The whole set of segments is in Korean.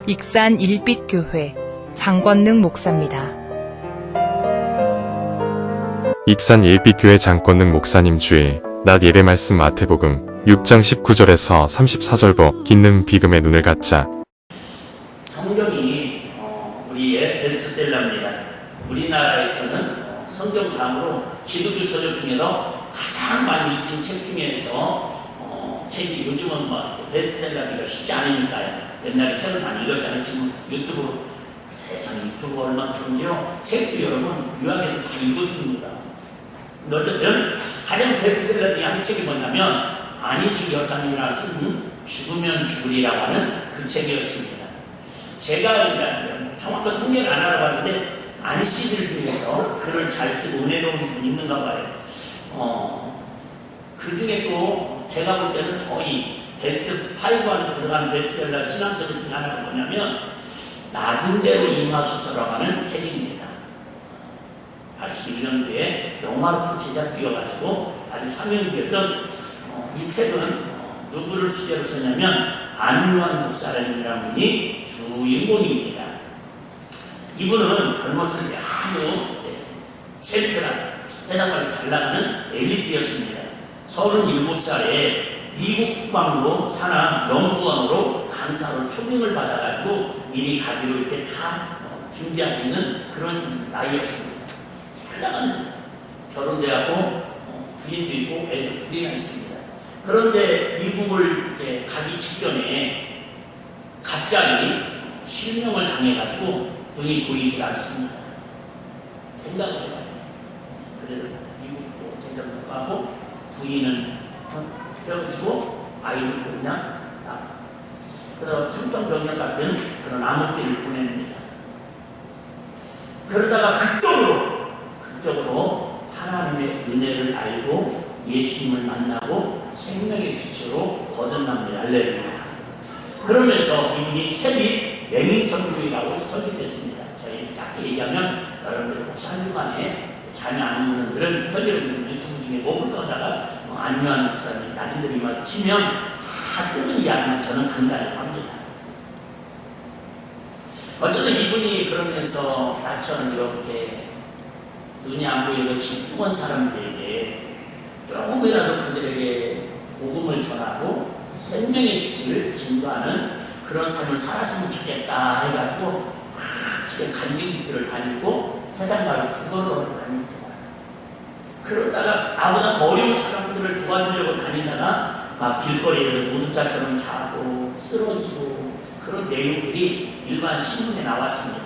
익산 일빛교회 장권능 목사입니다. 익산 일빛교회 장권능 목사님 주일 낮 예배 말씀 마태복음 6장 19절에서 34절보 긴는 비금의 눈을 갖자. 성경이 우리의 베스트셀러입니다. 우리나라에서는 성경 다음으로 기독교 서적 중에서 가장 많이 읽힌 책 중에서 책이 요즘은 베스트셀러기가 쉽지 않으니까요. 옛날에 책을 많이 읽었잖아요. 지금 유튜브로 세상에 유튜브가 얼마나 좋은데요. 책도 여러분 유학에서 다 읽어줍니다. 어쨌든 가장 베스트셀러 중에 한 책이 뭐냐면 안희숙 여사님이라고 쓴 죽으면 죽으리라고 하는 그 책이었습니다. 제가 정확한 통계를 안 알아봤는데 안씨들 중에서 글을 잘 쓰고 은혜로운 분이 있는가 봐요. 그 중에 또 제가 볼 때는 거의 베스트 5 안에 들어가는 베스트셀러 신앙서적 중에 하나가 뭐냐면 낮은 대로 임하소서라고 하는 책입니다. 81년도에 영화로 제작되어가지고 아주 사명되었던 이 책은 누구를 수제로 썼냐면 안유한 목사님이라는 분이 주인공입니다. 이분은 젊었을 때 아주 젠틀한 세상말로 잘 나가는 엘리트였습니다. 37살에 미국 국방부 산하 연구원으로 강사로 초빙을 받아가지고 미리 가기로 이렇게 다 준비하고 있는 그런 나이였습니다. 잘 나가는 거죠. 결혼되었고 부인도 있고 애도 둘이나 있습니다. 그런데 미국을 이렇게 가기 직전에 갑자기 실명을 당해가지고 눈이 보이질 않습니다. 생각을 해봐요. 그래도 미국도 제대로 못 가고 부인은 헤어지고 아이들도 그냥 나가. 그래서 청천벽력 같은 그런 암흑기를 보냅니다. 그러다가 극적으로 하나님의 은혜를 알고 예수님을 만나고 생명의 빛으로 거듭납니다. 할렐루야. 그러면서 이분이 세빛 맹인선교회라고 설립했습니다. 저희 짧게 얘기하면 여러분들이 혹시 한 주간에 자녀 안 오는 분들은 여러분들 유튜브 중에 목을 꺼다가 안유한 목사님 낮은 데로 임해서 치면 다 뜨는 이야기만 저는 간단히 합니다. 어쨌든 이분이 그러면서 나처럼 이렇게 눈이 안 보여서 신중한 사람들에게 조금이라도 그들에게 복음을 전하고 생명의 빛을 증거하는 그런 삶을 살았으면 좋겠다 해가지고 막 지금 간증집회를 다니고 세상말로 구걸을 다닙니다. 그러다가 나보다 더 어려운 사람들을 도와주려고 다니다가 막 길거리에서 노숙자처럼 자고 쓰러지고 그런 내용들이 일반 신문에 나왔습니다.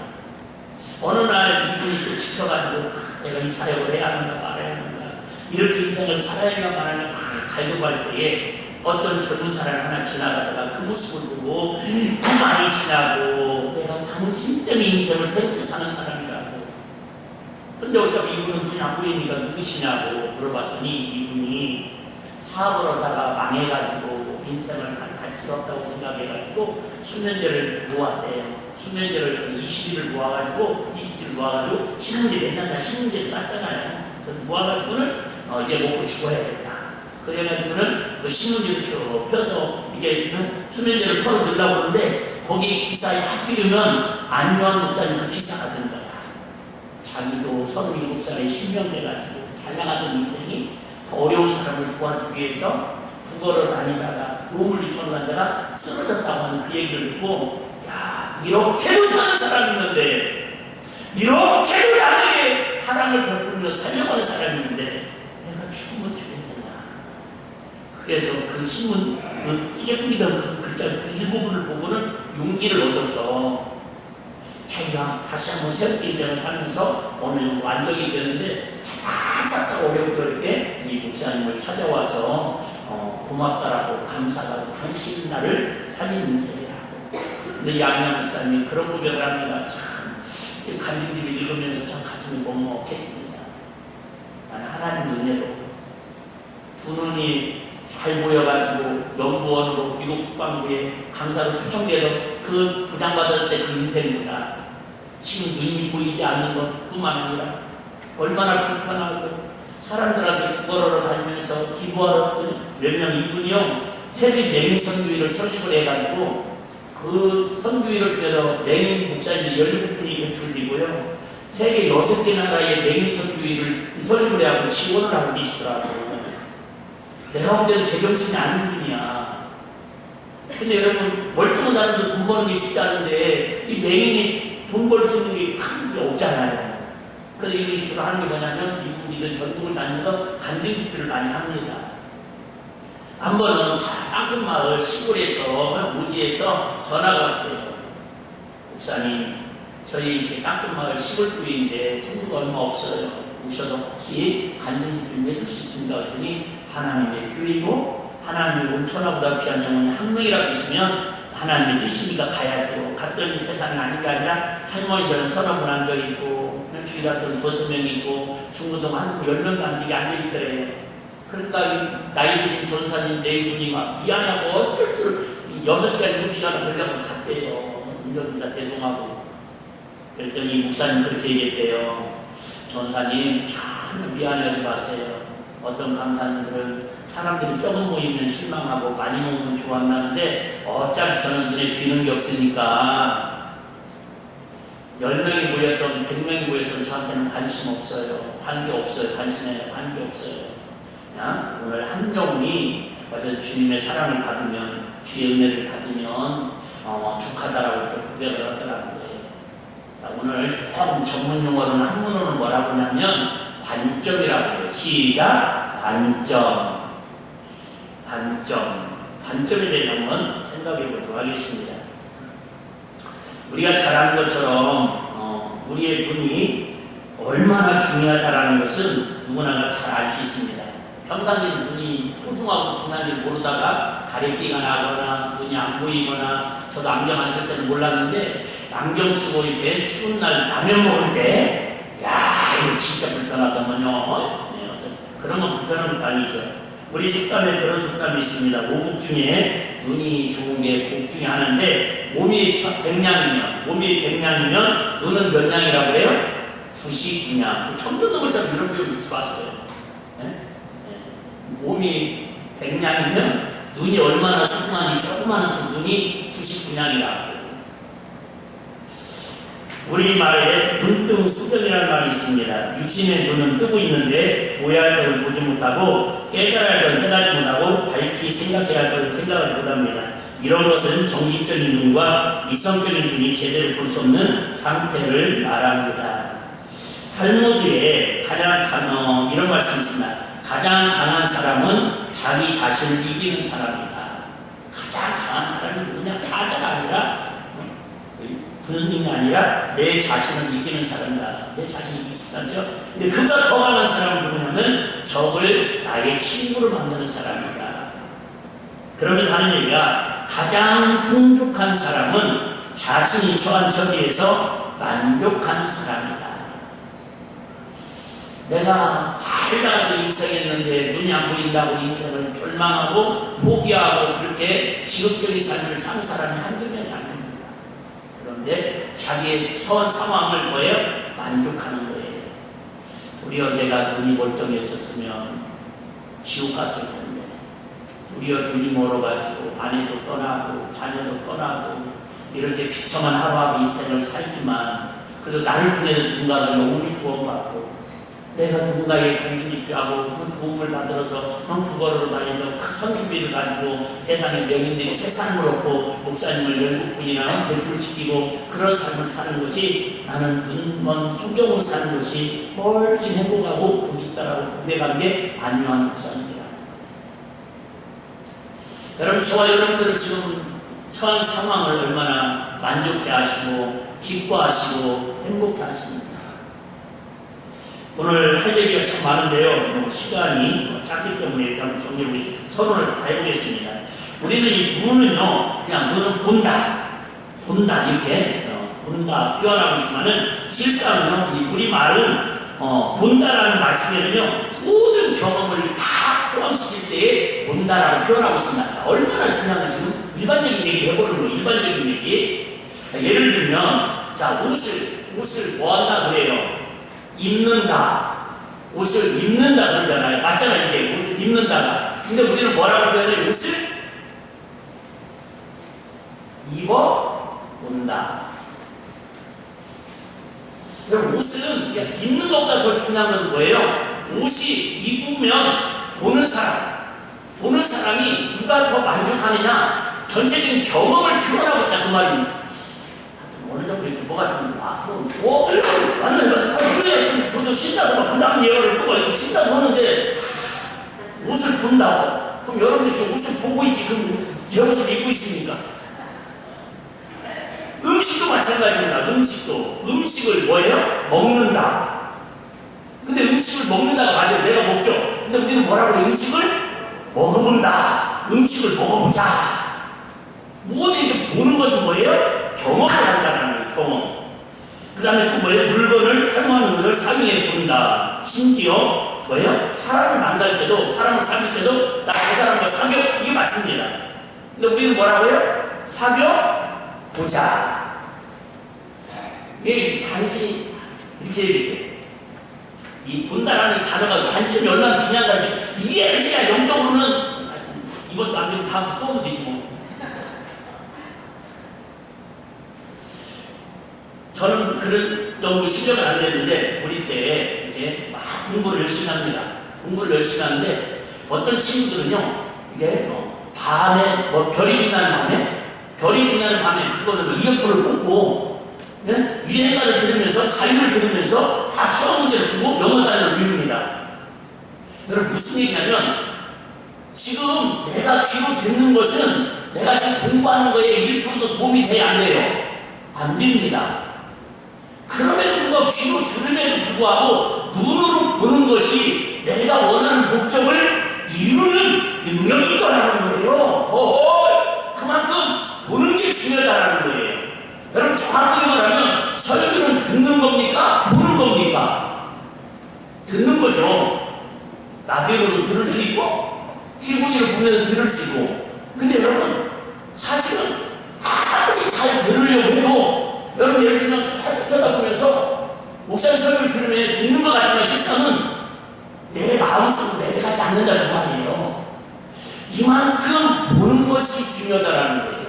어느 날 이분이 또 지쳐가지고 내가 이 사역을 해야 하는가 말아야 하는가 이렇게 인생을 살아야 하는가 말아야 하는가 갈급할 때에 어떤 젊은 사람 하나 지나가다가 그 모습을 보고 그만이시냐고 내가 당신 때문에 인생을 새롭게 사는 사람이라고. 근데 어차피 이분은 눈이 안 보이니까 누구시냐고 물어봤더니 이분이 사업을 하다가 망해가지고 인생을 살 가치가 없다고 생각해가지고 수면제를 모았대요. 수면제를 20일을 모아가지고 신문제 맨날 다 신문제를 땄잖아요. 모아가지고는 이제 먹고 죽어야겠다. 그래가지고는 그 신문지를 쭉 펴서 이게 수면제를 털어 넣으려고 그러는데 거기에 기사에 하필이면 안유한 목사님 그 기사가 든 거야. 자기도 37살에 실명돼가지고 잘 나가던 인생이 더 어려운 사람을 도와주기 위해서 국어를 다니다가 도움을 요청하다가 쓰러졌다고 하는 그 얘기를 듣고 야 이렇게도 사는 사람이 있는데 이렇게도 남에게 사랑을 베풀며 살려가는 사람이 있는데 내가 죽으면 되겠냐. 그래서 그 신문 그 예쁘기던 그 글자 그 일부분을 보고는 용기를 얻어서 자기가 다시 한번 새롭게 인생을 살면서 어느 정도 안정이 되는데 찾다 어렵게 이 목사님을 찾아와서 고맙다라고 감사하다고 당신이 나를 살린 인생이라고. 근데 양양 목사님이 그런 고백을 합니다. 참 간증집을 읽으면서 참 가슴이 먹먹해집니다. 나는 하나님의 은혜로 두 눈이 잘 보여가지고 연구원으로 미국 국방부에 강사로 초청돼서 그 부장받을 때 그 인생보다 지금 눈이 보이지 않는 것뿐만 아니라 얼마나 불편하고 사람들한테 구걸하러 다니면서 기부하러 몇 명 이분이요 새벽 맹인선교회를 설립을 해가지고 그 그 선교회를 통해서 맹인 목사님들이 17분이 배출되고요. 세계 6개 나라의 맹인 선교회를 설립을 하고 지원을 하고 계시더라고요. 내가 볼 때는 제정신이 아닌 분이야. 근데 여러분, 멀뚱한 사람들 돈 버는 게 쉽지 않은데 이 맹인이 돈 벌 수 있는 게 큰 게 없잖아요. 그래서 이게 주로 하는 게 뭐냐면 미국이든 전국을 다니면서 간증 집회를 많이 합니다. 한 번은 작은 마을 시골에서 오지에서 전화가 왔대요. 목사님, 저희 이렇게 작은 마을 시골교회인데 성도가 얼마 없어요. 오셔도 혹시 간증 집회 좀 해줄 수 있습니까? 그랬더니 하나님의 교회고 하나님의 온천하보다 귀한 영혼이 한 명이라도 있으면 하나님의 뜻이니까 가야죠. 갔더니 세상이 아닌 게 아니라 할머니들은 서너 분 앉아있고 주일학생 5명 있고 중고등 한두 10명도 안 되게 앉아있더래요. 그러니까 나이 드신 전사님 네 분이 막 미안하고 어쩔 줄 6시간 7시간 걸려고 갔대요. 운전기사 대동하고. 그랬더니 목사님 그렇게 얘기했대요. 전사님 참 미안해하지 마세요. 어떤 강사님들은 사람들이 조금 모이면 실망하고 많이 모이면 좋아한다는데 어차피 저는 눈에 띄는 게 없으니까 10명이 모였던 100명이 모였던 저한테는 관심 없어요. 관계없어요. 관심에 관계없어요. 오늘 한 영혼이 어떤 주님의 사랑을 받으면 주의 은혜를 받으면 족하다라고 이렇게 고백을 하더라고요. 자, 오늘 조금 전문 용어로는 한문어는 뭐라고 하냐면 관점이라고 해요. 시작. 관점에 대해 한번 생각해 보도록 하겠습니다. 우리가 잘 아는 것처럼 우리의 눈이 얼마나 중요하다라는 것은 누구나 잘 알 수 있습니다. 평상시에 눈이 소중하고 중요한지 모르다가 다리끼가 나거나 눈이 안 보이거나 저도 안경 안 쓸 때는 몰랐는데 안경 쓰고 이렇게 추운 날 라면 먹을 때 이거 진짜 불편하다면요. 그런 건 불편한 것도 아니죠. 우리 속담에 그런 속담이 있습니다. 오국 중에 눈이 좋은 게 복 중에 하나인데 몸이 100냥이면 눈은 몇 냥이라고 그래요? 99냥. 처음 듣는 것처럼 이런 표현 듣지 마세요. 몸이 100냥이면 눈이 얼마나 소중한지 조그마한 두 눈이 99냥이라고. 우리말에 눈뜬 수경이라는 말이 있습니다. 육신의 눈은 뜨고 있는데 보여야 할 것을 보지 못하고 깨달아야 할 것을 깨달지 못하고 밝히 생각해야 할 것을 생각을 못합니다. 이런 것은 정신적인 눈과 이성적인 눈이 제대로 볼 수 없는 상태를 말합니다. 탈무드에 가장 이런 말씀이 있습니다. 가장 강한 사람은 자기 자신을 이기는 사람이다. 가장 강한 사람이 누구냐? 사자가 아니라 군인이 아니라 내 자신을 이기는 사람이다. 내 자신을 이길 수 있다죠. 근데 그보다 더 강한 사람은 누구냐면 적을 나의 친구로 만드는 사람이다. 그러면 하는 얘기가 가장 풍족한 사람은 자신이 처한 처지에서 만족하는 사람이다. 내가 잘 나가던 인생이었는데 눈이 안 보인다고 인생을 절망하고 포기하고 그렇게 지극적인 삶을 사는 사람이 한두 명이 아닙니다. 그런데 자기의 처한 상황을 뭐예요? 만족하는 거예요. 도리어 내가 눈이 멀쩡했었으면 지옥 갔을 텐데, 도리어 눈이 멀어가지고 아내도 떠나고 자녀도 떠나고 이렇게 비참한 하루하루 인생을 살지만 그래도 나를 통해서 누군가가 영혼이 구원받고 내가 누군가의 간증이 필요하고 도움을 받들어서 그거로 다니면서 큰 선교비를 가지고 세상에 명인들이 새 삶을 얻고 목사님을 17분이나 배출시키고 그런 삶을 사는 것이 나는 눈먼 소경으로 사는 것이 훨씬 행복하고 복있다라고 고백한 게 안요한 목사입니다. 여러분, 저와 여러분들은 지금 처한 상황을 얼마나 만족해 하시고 기뻐하시고 행복해 하십니까? 오늘 할 얘기가 참 많은데요. 시간이 짧기 때문에 일단 정리를 서론을 다 해보겠습니다. 우리는 이 눈은요, 그냥 눈은 본다 이렇게 본다 표현하고 있지만은 실상은요, 이 우리말은 본다라는 말씀에는요 모든 경험을 다 포함시킬 때에 본다라고 표현하고 있습니다. 자, 얼마나 중요한가 지금 일반적인 얘기를 해보는 거예요. 일반적인 얘기. 예를 들면 자, 옷을 뭐 한다 그래요? 입는다. 옷을 입는다 그러잖아요. 맞잖아요. 이게 옷을 입는다가. 근데 우리는 뭐라고 표현해요? 옷을 입어 본다. 옷은 그냥 입는 것보다 더 중요한 건 뭐예요? 옷이 입으면 보는 사람이 누가 더 만족하느냐, 전체적인 경험을 표현하고 있다 그 말입니다. 어느 정도 이렇게 뭐가 좀 맞네, 그래, 저도 신나서 그 다음 예언을 또 신나서 하는데 옷을 본다고? 그럼 여러분들 저 옷을 보고 있지, 그럼 제 옷을 입고 있습니까? 음식도 마찬가지입니다. 음식을 뭐예요? 먹는다. 근데 음식을 먹는다가 맞아요. 내가 먹죠. 근데 우리는 뭐라 그래? 음식을 먹어본다. 음식을 먹어보자. 무엇을 이렇게 보는 것은 뭐예요? 경험을 한다는 거예요. 경험. 그 다음에 또 뭐예요? 물건을 사용하는 것을 사용해 본다. 심지어 뭐예요? 사람을 만날 때도, 사람을 사귈 때도 나 그 사람과 사겨, 이게 맞습니다. 근데 우리는 뭐라고요? 사겨 보자. 이게 단지 이렇게 얘기해요. 이 본다라는 단어가 단점이 얼마나 중요한가, 이해를 해야 영적으로는 이것도 안 되고 다음 주 또 오면 되지 뭐. 저는 그런 정도 실력은 안 됐는데 우리 때 이렇게 막 공부를 열심히 합니다. 공부를 열심히 하는데 어떤 친구들은요, 이게 밤에 별이 빛나는 밤에 그거를 이어폰을 꽂고 유행가를 들으면서, 가요를 들으면서 시험 문제를 풀고 영어 단어를 외웁니다. 여러분, 무슨 얘기냐면 지금 내가 귀로 듣는 것은 내가 지금 공부하는 거에 1%도 도움이 돼야 안 돼요. 안 됩니다. 그럼에도 불구하고 귀로 들음에도 불구하고 눈으로 보는 것이 내가 원하는 목적을 이루는 능력이 있다는 거예요. 그만큼 보는 게 중요하다는 거예요. 여러분, 정확하게 말하면 설교는 듣는 겁니까? 보는 겁니까? 듣는 거죠. 라디오로 들을 수 있고 TV로 보면서 들을 수 있고. 근데 여러분, 사실은 아무리 잘 들으려고 해도 여러분, 예를 들면 쳐다보면서 목사님 설교를 들으면 듣는 것 같지만 실상은 내 마음속으로 내려가지 않는다 그 말이에요. 이만큼 보는 것이 중요하다는 거예요.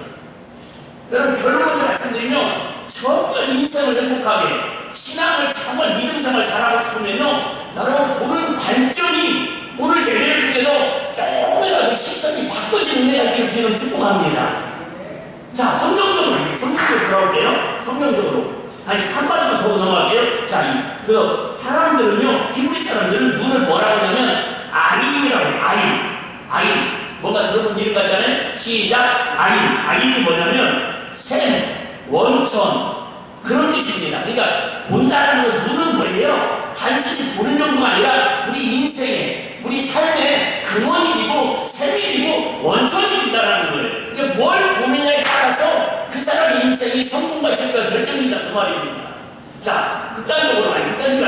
여러분, 결론을 말씀드리면 정말 인생을 행복하게, 신앙을 정말 믿음생활 잘하고 싶으면요, 여러분 보는 관점이 오늘 예배를 통해서 조금이라도 시선이 바꿔지는 은혜가 있기를 저는 축복합니다. 자, 성경적으로 돌아올게요. 성경적으로. 한마디만 더 넘어갈게요. 자, 사람들은요, 히브리 사람들은 눈을 뭐라고 하냐면 아임이라고 해요. 아임. 뭔가 들어본 이름 같잖아요. 시작. 아임이 뭐냐면 샘, 원천, 그런 뜻입니다. 그러니까 본다는 건, 눈은 뭐예요? 단순히 보는 정도가 아니라 우리 인생의, 우리 삶의 근원이 되고 샘이 되고 원천이 된다는 거예요. 그러니까 뭘 보느냐에 따라서 그 사람의 인생이 성공과 실패가 결정된다 그 말입니다. 자, 극단적으로 아니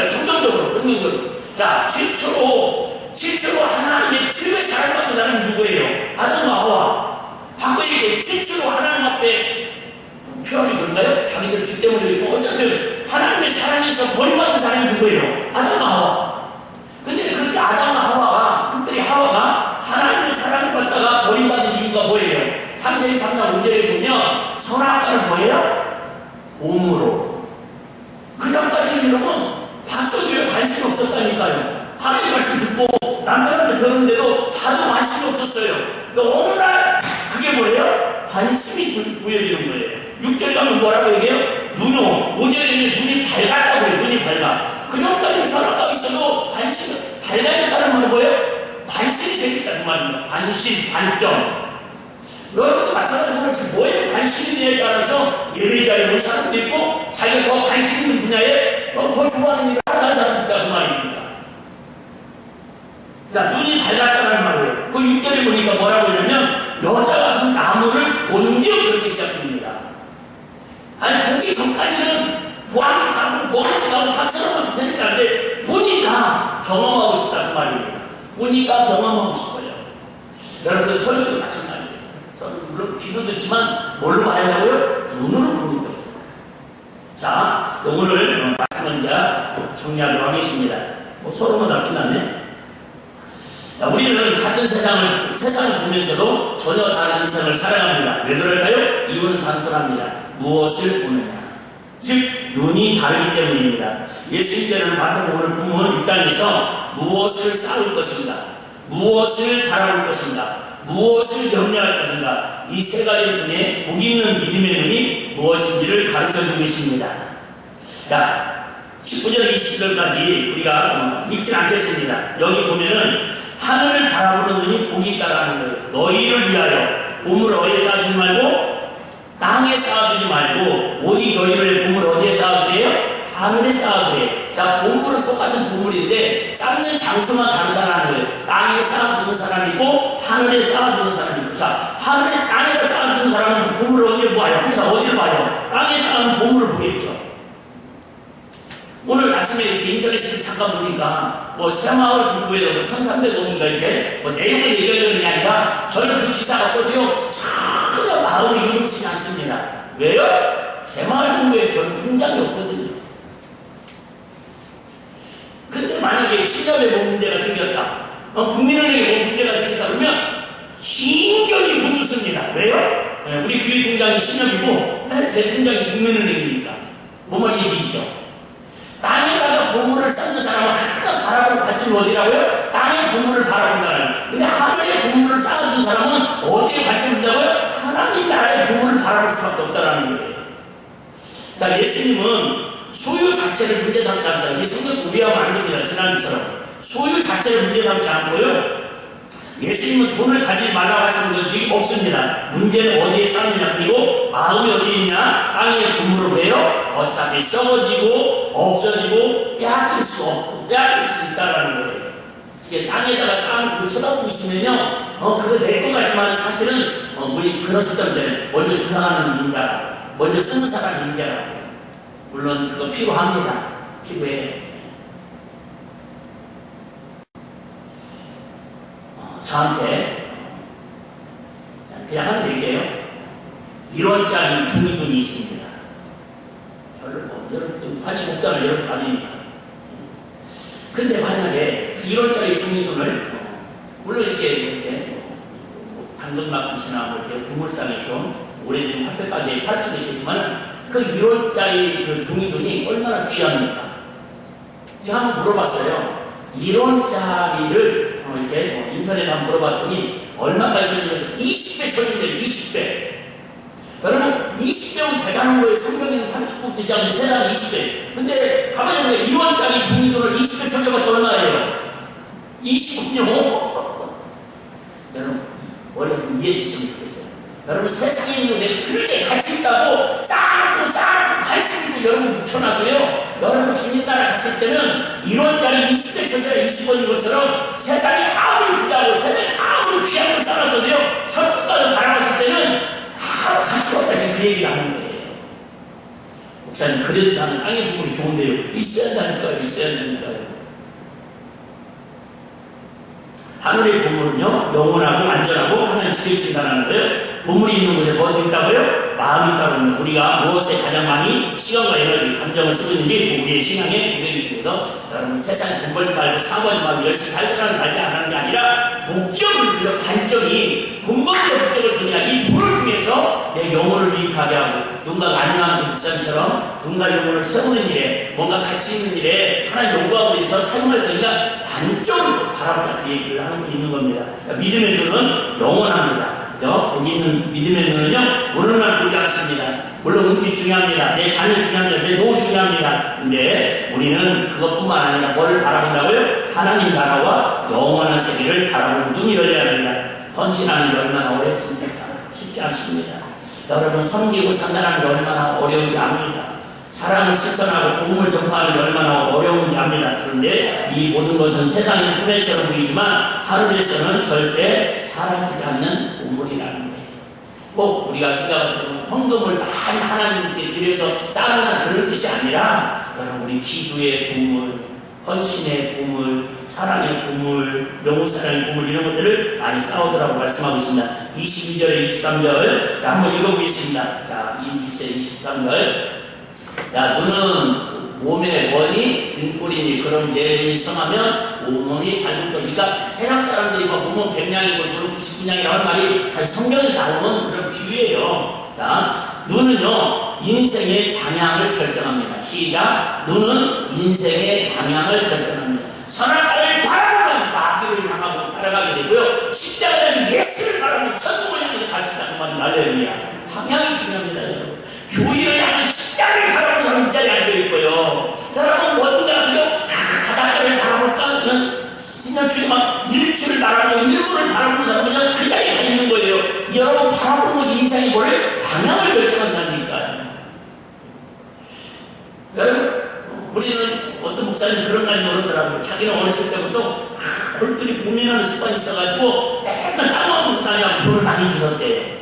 성경적으로. 자, 최초로 하나님의 최고의 사랑받는 사람이 누구예요? 아담과 하와. 바꿔 얘기해. 최초로 하나님 앞에, 표현이 그런가요? 자기들 죄 때문에 어쨌든 하나님의 사랑에서 버림받은 사람이 누구예요? 아담과 하와. 근데 그렇게 아담과 하와가, 특별히 하와가 하나님의 사랑을 받다가 버림받은 이유가 뭐예요? 창세기 3장 5절에 보면 선악과는 뭐예요? 곰으로. 그 전까지는 여러분 밭소리에 관심이 없었다니까요. 하나님 말씀 듣고 남편한테 들었는데도 하도 관심이 없었어요. 근데 어느 날 그게 뭐예요? 관심이 보여지는 거예요. 6절에 가면 뭐라고 얘기해요? 5절에는 눈이 밝았다고 그래요. 눈이 밝아. 그 전까지는 선악과가 있어도 관심이 밝아졌다는 말은 뭐예요? 관심이 생겼다는 말입니다. 관심, 관점. 여러분도 마찬가지로 오늘 지금 뭐에 관심이 있느냐에 따라서 예배 자리에 온 사람도 있고 자기가 더 관심 있는 분야에 더 좋아하는 일을 하는 사람도 있다 그 말입니다. 자, 눈이 밝았다는 말이에요. 그 6절에 보니까 뭐라고 하냐면 여자가 그 나무를 본즉 그렇게 시작됩니다. 보기 전까지는 보안도 가고 먹을도 가고 탐색하면 됩니다. 근데 보니까 경험하고 싶다 그 말입니다. 보니까 경험하고 싶어요. 여러분들 설교도 마찬가지예요. 저는 물론 귀도 듣지만 뭘로 봐야 한다고요? 눈으로 보는 거예요. 자, 오늘 말씀은 이제 정리하도록 하겠습니다. 서로는 다 끝났네. 자, 우리는 같은 세상을 보면서도 전혀 다른 인생을 살아갑니다. 왜 그럴까요? 이유는 단순합니다. 무엇을 보느냐. 즉 눈이 다르기 때문입니다. 예수님께서는 마태복음 오늘 본문 1장에서 무엇을 쌓을 것인가, 무엇을 바라볼 것인가, 무엇을 염려할 것인가, 이 세 가지를 통해 복 있는 믿음의 눈이 무엇인지를 가르쳐주고 있습니다. 자, 19절 20절까지 우리가 읽진 않겠습니다. 여기 보면은 하늘을 바라보는 눈이 복이 있다라는 거예요. 너희를 위하여 보물 어디에다 두지 말고 땅에 쌓아두지 말고, 오직 너희를 보물 어디에 쌓아두래요? 하늘에 쌓아두래. 자, 보물은 똑같은 보물인데 쌓는 장소만 다르다라는 거예요. 땅에 쌓아두는 사람이 있고 하늘에 쌓아두는 사람이 있고. 자, 땅에다 쌓아두는 사람은 그 보물을 어디에 봐요? 항상 어디를 봐요? 땅에 쌓아놓은 보물을 보겠죠. 오늘 아침에 이렇게 인터넷을 잠깐 보니까 새마을 공부에서 1300원인가 이렇게 내용을 얘기하려는 게 아니라, 저는 그 기사가 떠도요 전혀 마음이 요동치지 않습니다. 왜요? 새마을 공부에 저는 굉장히 없거든요. 근데 만약에 신협에 문제가 생겼다, 국민은행에 문제가 생겼다 그러면 신경이 곤두습니다. 왜요? 우리 교육통장이 신협이고 제 통장이 국민은행이니까. 뭔 말인지 이해되시죠? 땅에다가 보물을 쌓는 사람은 하나 바라보는 관점이 어디라고요? 땅에 보물을 바라본다는 거예요. 근데 하늘에 보물을 쌓아둔 사람은 어디에 관점이 있다고요? 하나님 나라의 보물을 바라볼 수밖에 없다는 거예요. 자, 예수님은 소유 자체를 문제 삼지 않는다. 이 성경 오해하면 안 됩니다. 지난주처럼. 소유 자체를 문제 삼지 않고요. 예수님은 돈을 가지지 말라고 하시는 것이 없습니다. 문제는 어디에 쌓느냐, 그리고 마음이 어디에 있냐. 땅의 보물을 왜요? 어차피 썩어지고 없어지고 빼앗길 수도 있다라는 거예요. 이게 땅에다가 쌓아놓고 쳐다보고 있으면요, 그거 내 것 같지만 사실은 우리 그런 사람들 먼저 주장하는 인자라고, 먼저 쓰는 사람이 인자라고. 물론 그거 필요합니다. 필요해. 저한테 그냥 하는 얘기예요. 1원짜리 종이돈이 있습니다. 별로 여러분 관심 없잖아요. 여러분 아니니까. 근데 만약에 그 1원짜리 종이돈을 물론 이렇게 당근마켓이나 이렇게 보물상에 좀 오래된 화폐가게에 팔 수도 있겠지만, 그 1원짜리 그 종이돈이 얼마나 귀합니까? 제가 한번 물어봤어요. 1원짜리를 이렇게 인터넷에 한번 물어봤더니 얼마까지 쳐주는데 20배 쳐준대요. 20배. 여러분 20배면 대단한 거예요. 성경에는 30국 시작하는데 세상은 20배. 근데 가만히 보면 1원짜리 종이돈을 20배 쳐줘봤자 얼마예요? 20요. 여러분 머리가 좀 이해되시면 좋겠어요. 여러분 세상에 있는 내가 그렇게 가치 있다고 쌓아놓고 관심 있고 여러분 묻혀놔도요, 여러분 주님 나라 갔을 때는 1원짜리 20배 천짜리 20원인 것처럼 세상이 아무리 부자고 세상이 아무리 귀한 걸 쌓았어도요, 천국까지 바라봤을 때는 아무 가치가 없다. 지금 그 얘기를 하는 거예요. 목사님, 그래도 나는 땅의 보물이 좋은데요. 있어야 한다니까요. 하늘의 보물은요, 영원하고 안전하고 하나님 지켜주신다는 거예요. 보물이 있는 곳에 뭐가 있다고요? 마음이 있다고 합니다. 우리가 무엇에 가장 많이 시간과 에너지, 감정을 쓰고 있는지 우리의 신앙의 고백이 되어서, 여러분 세상에 돈 벌지 말고 사고하지 말고 열심히 살더라는 말지 안 하는 게 아니라, 목적을 그려 관점이 돈 버는 목적을 그냐, 이 돈을 통해서 내 영혼을 유익하게 하고, 누군가가 안녕한 그 목사님처럼 누군가 영혼을 세우는 일에, 뭔가 가치 있는 일에 하나님 연구하고 해서 사용할 거니까 관점을 바라보자, 그 얘기를 하는 거 있는 겁니다. 그러니까 믿음의 눈은 영원합니다. 거기 있는 믿음의 눈은요, 오늘날 보지 않습니다. 물론 은퇴 중요합니다. 내 자녀 중요합니다. 내 노후 중요합니다. 근데 우리는 그것뿐만 아니라 뭘 바라본다고요? 하나님 나라와 영원한 세계를 바라보는 눈이 열려야 합니다. 헌신하는 게 얼마나 어렵습니까? 쉽지 않습니다. 여러분 섬기고 산다는 게 얼마나 어려운지 압니다. 사랑을 실천하고 복음을 전파하는 게 얼마나 어려운지 압니다. 그런데 이 모든 것은 세상의 소매처럼 보이지만 하늘에서는 절대 사라지지 않는 보물이라는 거예요. 꼭 우리가 생각할 때는 헌금을 많이 하나님께 드려서 쌓는다는 그런 뜻이 아니라, 여러분 우리 기도의 보물, 헌신의 보물, 사랑의 보물, 영혼사랑의 보물, 이런 것들을 많이 쌓으더라고 말씀하고 있습니다. 22절에 23절 자 한번 읽어보겠습니다. 자 23절 야, 눈은 몸의 원이 등불이니 그럼 내 눈이 성하면 온몸이 밝을 것이니까 세상 사람들이 뭐 몸은 100냥이고 눈은 99냥이라고 할 말이 다 성경에 나오는 그런 비유예요. 자, 눈은요 인생의 방향을 결정합니다. 시작. 눈은 인생의 방향을 결정합니다. 선악과를 바라보면 마귀를 향하고 따라가게 되고요, 십자가를 예수를 바라보면 천국을 향해 갈 수 있다는 말이 말레루야. 방향이 중요합니다. 여러분, 교회를 향한 십자가를 바라보는 사람 이 자리에 앉아있고요, 여러분 뭐든가 그냥 바닷가를 바라볼까 그냥 신년초에 막 일출을 바라보고 일몰을 바라보는 사람은 그냥 그 자리에 가 있는 거예요. 여러분 바라보는 것이 인생이 뭐를 방향을 결정한다니까요. 여러분, 우리는 어떤 목사님 그런 말이 그러더라고요. 자기는 어렸을 때부터 골똘히 고민하는 습관이 있어가지고 맨날 땅만 보고 다니고 돈을 많이 주셨대요.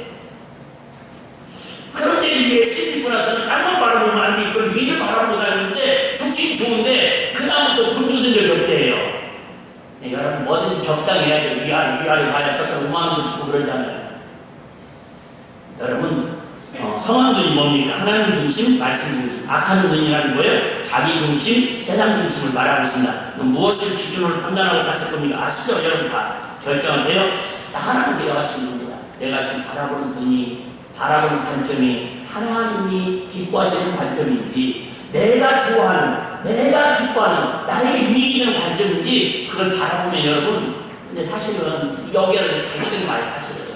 그런데 예수 믿고 나서는 땅만 바라보면 안 돼. 이걸 위를 바라보고 다니는데 좋긴 좋은데 그 다음부터 돈 주신 적이 없대요. 네, 여러분 뭐든지 적당히 해야 돼요. 위아래 봐야 저처럼 5만 원도 주고 그러잖아요. 여러분, 성한 눈이 뭡니까? 하나님 중심, 말씀 중심. 악한 눈이라는 거예요. 자기 중심, 세상 중심을 말하고 있습니다. 무엇을 기준으로 판단하고 샀을 겁니까? 아시죠? 여러분 다 결정을 해요. 딱 하나는 되어가시면 됩니다. 내가 지금 바라보는 눈이, 바라보는 관점이 하나님이 기뻐하시는 관점인지, 내가 좋아하는, 내가 기뻐하는, 나에게 이익이 되는 관점인지 그걸 바라보면 여러분, 근데 사실은 여기에는 갈등이 많이 사실은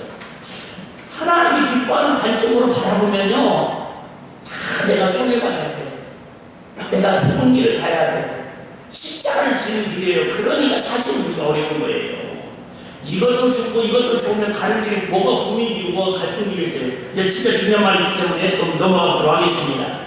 하나님이 기뻐하는 관점으로 바라보면요, 다 내가 손해봐야 돼. 내가 좋은 길을 가야 돼. 십자가를 지는 길이에요. 그러니까 사실 우리가 어려운 거예요. 이것도 좋고 이것도 좋으면 가는 길이 뭐가 고민이고 뭐가 갈등이 있어요. 이제 진짜 중요한 말이 있기 때문에 넘어가 보도록 하겠습니다.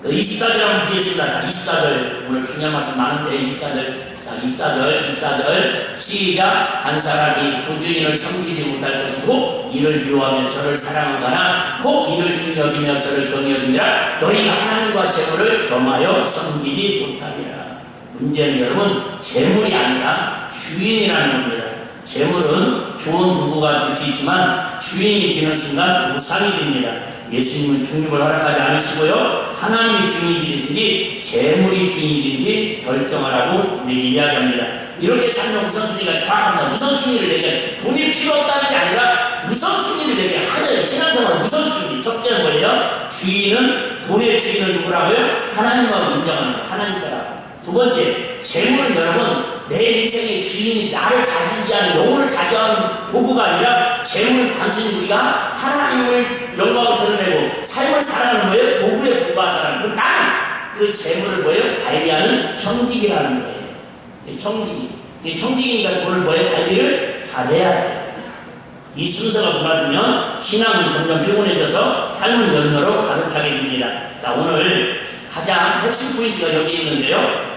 24절 한번 보겠습니다. 자, 24절. 오늘 중요한 말씀 많은데 24절. 자, 24절 시작. 한 사람이 두 주인을 섬기지 못할 것이고 이를 미워하며 저를 사랑하거나 혹 이를 중히 여기며 저를 경히 여김이라 너희가 하나님과 재물을 겸하여 섬기지 못하리라. 문제는 여러분 재물이 아니라 주인이라는 겁니다. 재물은 좋은 도구가 될 수 있지만 주인이 되는 순간 우상이 됩니다. 예수님은 중립을 허락하지 않으시고요, 하나님이 주인이 되든지 재물이 주인이 되든지 결정하라고 우리에게 이야기합니다. 이렇게 살면 우선순위가 정확합니다. 우선순위를 내게 돈이 필요 없다는 게 아니라 우선순위를 내게 하늘 신앙생활 우선순위. 첫째는 뭐예요? 주인은, 돈의 주인은 누구라고요? 하나님하고 인정하는 거, 하나님 거라고. 두 번째, 재물은 여러분 내 인생의 주인이 나를 자주지하는, 영혼을 자주하는 도구가 아니라 재물은 단순히 우리가 하나님을 영광을 드러내고 삶을 살아가는 거예요. 도구에 불과하다는 거. 나는 그 재물을 뭐예요? 관리하는 청직이라는 거예요. 청직이. 이 청직이니까 돈을 뭐예요? 관리를 잘해야지. 이 순서가 무너지면 신앙은 점점 피곤해져서 삶은 연료로 가득 차게 됩니다. 자, 오늘 가장 핵심 포인트가 여기 있는데요.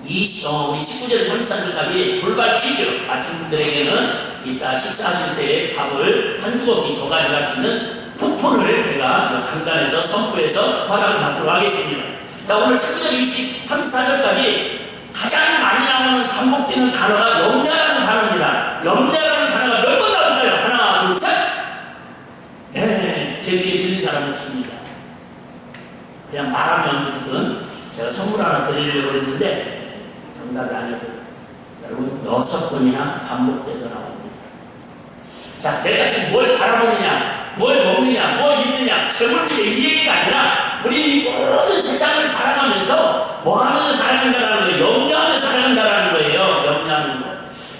우리 19절 33절까지 돌발 퀴즈 맞춘 분들에게는 이따 식사하실 때 밥을 한 주걱씩 더 가져갈 수 있는 쿠폰을 제가 강단에서 선포해서 허락을 받도록 하겠습니다. 자, 오늘 19절 34절까지 가장 많이 나오는 반복되는 단어가 염려라는 단어입니다. 염려라는 단어가 몇 번 나올까요? 하나, 둘, 셋! 네, 제 귀에 들린 사람 없습니다. 그냥 말하면 무조건 제가 선물 하나 드리려고 했는데 정답이 아니어도 여러분 6번이나 반복돼서 나옵니다. 자, 내가 지금 뭘 바라보느냐, 뭘 먹느냐, 뭘 입느냐, 재물 문제 이 얘기가 아니라 우리는 모든 세상을 살아가면서 뭐 하면서 살아간다는 거예요. 염려하면서 살아간다는 거예요. 염려하는 거.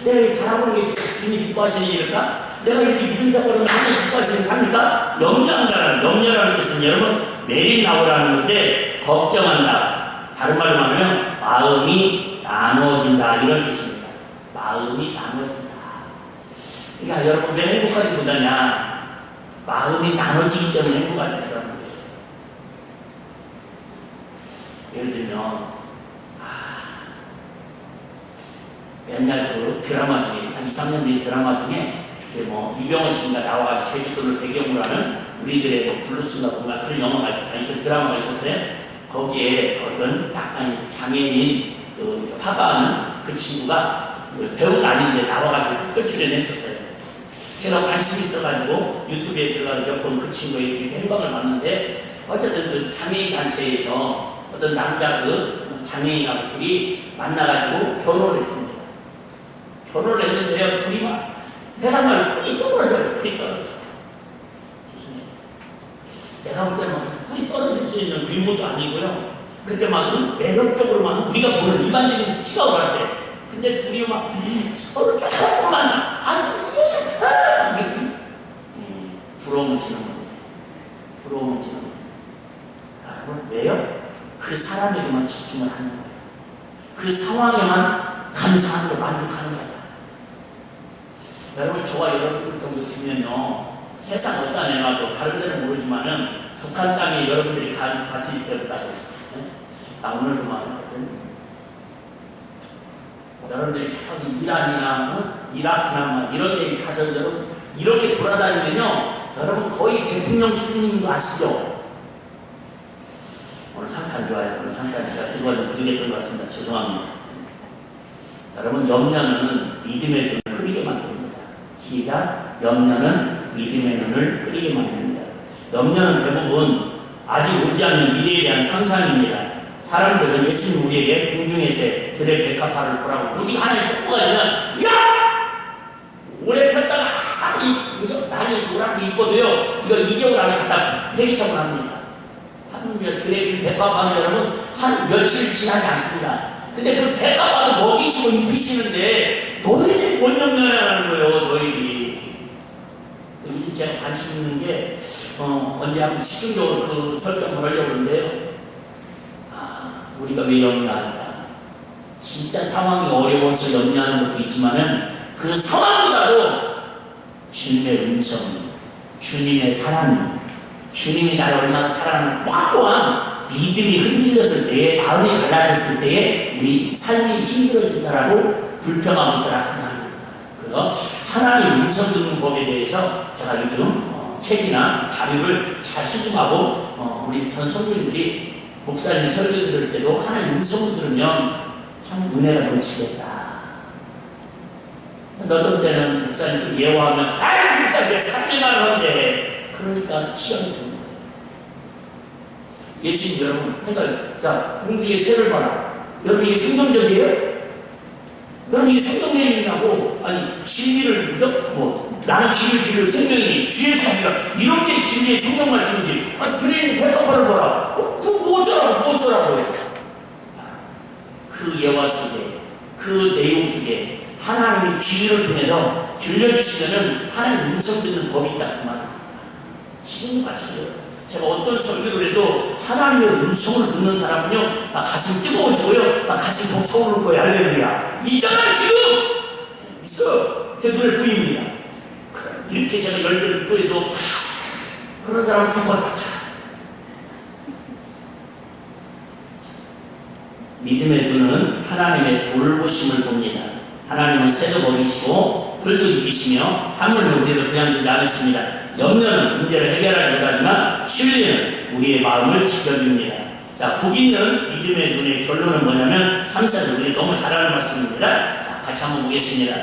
내가 이 바라보는 게 굉장히 기뻐하시는 일일까? 내가 이렇게 믿음 사고를 많이 기뻐하시는 삶일까? 염려라는 것은 여러분 내림 나오라는 건데 걱정한다. 다른 말로 말하면 마음이 나눠진다 이런 뜻입니다. 마음이 나눠진다. 그러니까 여러분 왜 행복하지 못하냐? 마음이 나눠지기 때문에 행복하지 못하는 거예요. 예를 들면 옛날 그 드라마 중에 한 2, 3년 뒤 드라마 중에 이병헌 씨가 나와서 제주도를 배경으로 하는 우리들의 블루스가 뭔가 그런 영화가 그 드라마가 있었어요. 거기에 어떤 약간 장애인 화가하는 그 친구가 배우가 아닌데 나와가지고 특별 출연했었어요. 제가 관심이 있어가지고 유튜브에 들어가서 몇 번 그 친구의 행방을 봤는데 어쨌든 그 장애인 단체에서 어떤 남자 장애인하고 둘이 만나가지고 결혼을 했습니다. 결혼을 했는데요, 둘이 막 세상말 뿔이 떨어져요. 뿔이 떨어져. 죄송해요. 내가 볼 때는 막 뿔이 떨어질 수 있는 외모도 아니고요. 그렇게 막 매력적으로 막 우리가 보는 일반적인 시각을 할 때, 근데 둘이 막 서로 조금 만나. 부러움을 지는 건데. 부러움을 지는 건데. 여러분, 왜요? 그 사람에게만 집중을 하는 거예요. 그 상황에만 감사하는 거, 만족하는 거예요. 여러분, 저와 여러분들 정도 되면요, 세상 어디다 내놔도 다른 데는 모르지만은 북한 땅에 여러분들이 갔을 때보다도, 나 오늘도 막 하여튼 여러분들이 저기 이란이나 이라크나 막 이런 데 가서 여러분 이렇게 돌아다니면요, 여러분 거의 대통령 수준인 거 아시죠? 오늘 상태 안 좋아요. 오늘 상태 제가 그동안 좀 부족했던 것 같습니다. 죄송합니다. 여러분, 염려는 믿음의 눈을 흐리게 만듭니다. 시작. 염려는 믿음의 눈을 흐리게 만듭니다. 염려는 대부분 아직 오지 않는 미래에 대한 상상입니다. 사람들은 예수님 우리에게 궁중에서 들의 백합화를 보라고 오직 하나의 뽀뽀가 되면, 야! 오래 폈다가 이거 많이 노랗게 입고도요, 이거 2개월 안에 갖다 폐기처분 합니다. 들의 백합화는 여러분 한 며칠 지나지 않습니다. 근데 그 백합화도 먹이시고 입히시는데 너희들이 뭔 염려하는 거예요, 너희들이. 요즘 제가 관심 있는 게 언제 한번 집중적으로 그 설교 한번 하려고 그러는데요. 우리가 왜 염려할까? 진짜 상황이 어려워서 염려하는 것도 있지만은 그 상황보다도 주님의 음성이, 주님의 사랑이, 주님이 나를 얼마나 사랑하는 확고한 믿음이 흔들렸을 때에, 마음이 갈라졌을 때에 우리 삶이 힘들어진다라고 불평하고 있더라, 그 말입니다. 그래서 하나님의 음성 듣는 법에 대해서 제가 요즘 책이나 자료를 잘 수집하고 우리 전 성도님들이 목사님이 설교 들을 때도 하나님의 음성을 들으면 참 은혜가 넘치겠다. 어떤 때는 목사님 좀 예화하면 아이 목사님 내 삶의 말을 한대. 그러니까 시험이 드는 거예요. 예수님 여러분 생각해. 자, 공중의 새를 봐라. 여러분 이게 성경적이에요? 여러분 이게 성경적이냐고. 아니 진리를 나는 진리를 생명이 주의 소리가 이런 게 진리의 성경 말씀인지. 들에 있는 백합화를 봐라. 뭐 어쩌라고요. 그 예화 속에, 그 내용 속에 하나님의 귀를 통해서 들려주시면은 하나님 음성 듣는 법이 있다, 그 말입니다. 지금도 마찬가지예요. 제가 어떤 설교를 해도 하나님의 음성을 듣는 사람은요, 막 가슴이 뜨거워지고요, 막 가슴이 벅차오를 거예요. 할렐루야. 있잖아요, 지금! 있어요. 제 눈에 보입니다. 이렇게 제가 열매를 또 해도 그런 사람은 조건 닥쳐. 믿음의 눈은 하나님의 돌보심을 봅니다. 하나님은 새도 먹이시고 풀도 입히시며 하물며 우리를 그냥 두지 않으십니다. 염려는 문제를 해결하려 못하지만 신뢰는 우리의 마음을 지켜줍니다. 자, 복 있는 믿음의 눈의 결론은 뭐냐면 3절, 우리 너무 잘 아는 말씀입니다. 자, 같이 한번 보겠습니다.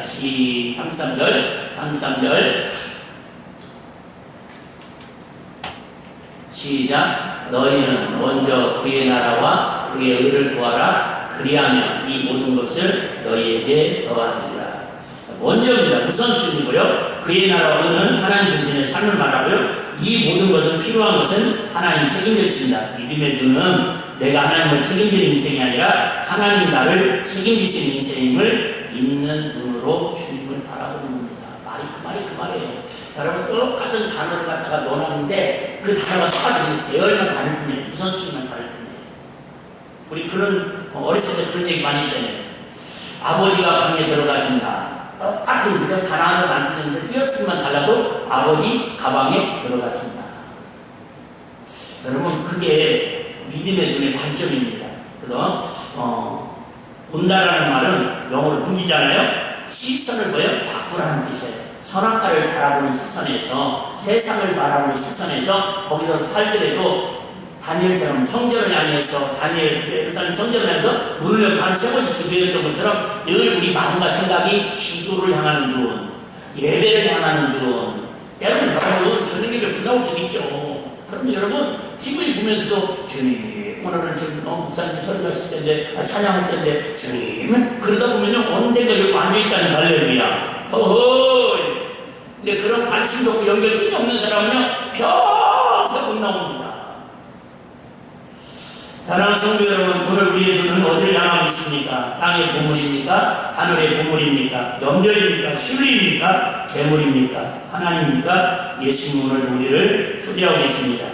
3절 시작. 너희는 먼저 그의 나라와 그의 의를 구하라. 그리하면 이 모든 것을 너희에게 더하리라. 먼저입니다. 우선순위고요. 그의 나라와 의는 하나님 중심의 삶을 말하고요. 이 모든 것은 필요한 것은 하나님 책임져 주신다. 믿음의 눈은 내가 하나님을 책임지는 인생이 아니라 하나님이 나를 책임지시는 인생임을 믿는 눈으로 주님을 바라보는 겁니다. 말이 그 말이에요. 여러분 똑같은 단어를 갖다가 넣어놨는데 그 단어가 똑같은 배열만 다를 뿐이에요. 우선순위만 다를 뿐이에요. 우리 그런 어렸을 때 그런 얘기 많이 했잖아요. 아버지가 방에 들어가신다. 똑같은 그냥 단 하나도 안 틀리는데 띄어쓰기만 달라도 아버지 가방에 들어가신다. 여러분 그게 믿음의 눈의 관점입니다. 그래서 본다라는 말은 영어로 눈이잖아요. 시선을 뭐예요? 바꾸라는 뜻이에요. 선악과를 바라보는 시선에서, 세상을 바라보는 시선에서 거기서 살더라도 다니엘처럼 성전을 향해서, 예루살렘 성전을 향해서 문을 열고 한 세 번씩 기도했던 것처럼 늘 우리 마음과 생각이 기도를 향하는 눈, 예배를 향하는 눈. 여러분 저녁 예배 끝나올 수 있죠. 그럼 여러분 TV 보면서도 주님 오늘은 지금 목사님 설교하실 텐데, 찬양할 텐데, 주님, 그러다 보면요, 언제가 여기 앉아있다는 할렐루야. 허허! 근데 그런 관심도 없고 연결이 없는 사람은요, 평생 못 나옵니다. 사랑하는 성도 여러분, 오늘 우리의 눈은 어디를 향하고 있습니까? 땅의 보물입니까? 하늘의 보물입니까? 염려입니까? 신뢰입니까? 재물입니까? 하나님입니까? 예수님 오늘 우리를 초대하고 계십니다.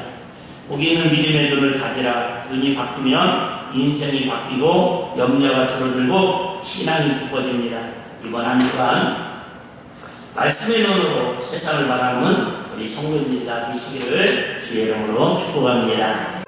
거기 있는 믿음의 눈을 가지라. 눈이 바뀌면 인생이 바뀌고 염려가 줄어들고 신앙이 깊어집니다. 이번 한 주간 말씀의 눈으로 세상을 바라보는 우리 성도님들이 다 되시기를 주의 이름으로 축복합니다.